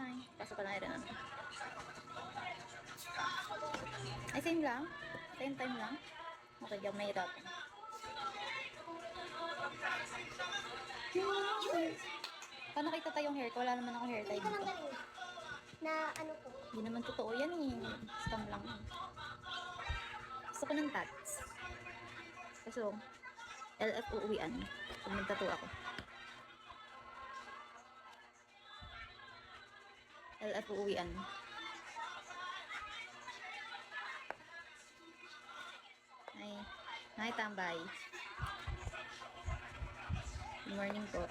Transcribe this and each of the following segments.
Hi. Pasok ka na rin. Ay, same lang? Same time lang? Okay, di ako mahirapan. Paano kita tayong hair ko? Wala naman ako hair tie Hindi ko lang dito. galing. Na ano ko. Hindi naman totoo yan eh. Scam lang. Gusto ko ng tats. Kaso, LF uuwian. Pag nagtattoo ako. LF uuwian. Hi. Hi, tambay. Good morning po.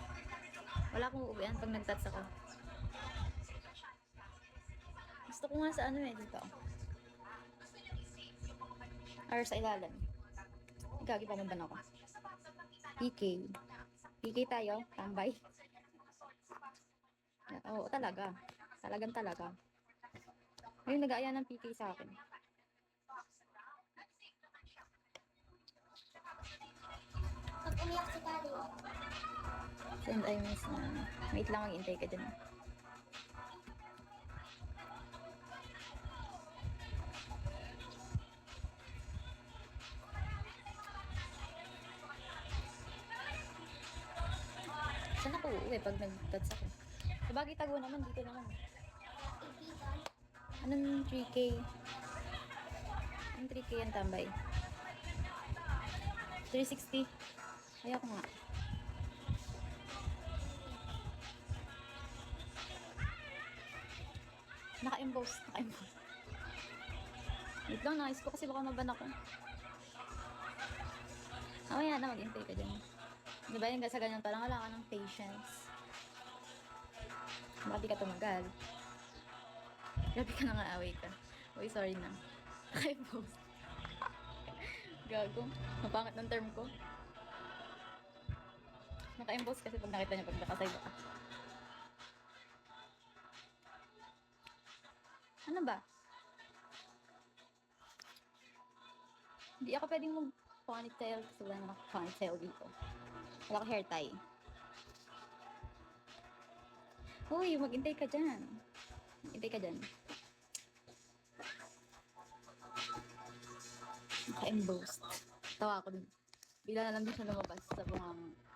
Wala akong uuwian pag nagtats ako. Gusto ko nga sa ano eh, dito. Or sa ilalim. Gagi pa man ako. PK. PK tayo, tambay. Oo, talaga. Talagang talaga. Ngayon nag-aaya ng PK sa akin. Pag umiyak si Kari. Send I miss na. Wait lang, mag-intay ka dyan. Saan ako uuwi pag nag-tats ako? Sabagay tago naman, dito naman. Ibigan. Anong 3K? Anong 3K ang tambay? 360. Ayoko nga. Naka-emboss. Naka-emboss. Wait lang, nais ko kasi baka maban ako. Mamaya na, mag-intay ka dyan. Di ba yung sa ganyan parang wala ka ng patience. Baka di ka tumagal. Grabe ka na nga, away ka. Uy, sorry na. Naka-emboss. Gago. Mapangit ng term ko. Naka-emboss kasi pag nakita niya pag nakasayba ka. Ano ba? Hindi ako pwedeng mag-ponytail kasi wala naman ako ponytail dito. Wala ka hair tie. Uy, mag-intay ka dyan. Mag-intay ka dyan. Naka-embossed. Tawa ako dun. Bigla na lang din siya lumabas sa bunganga.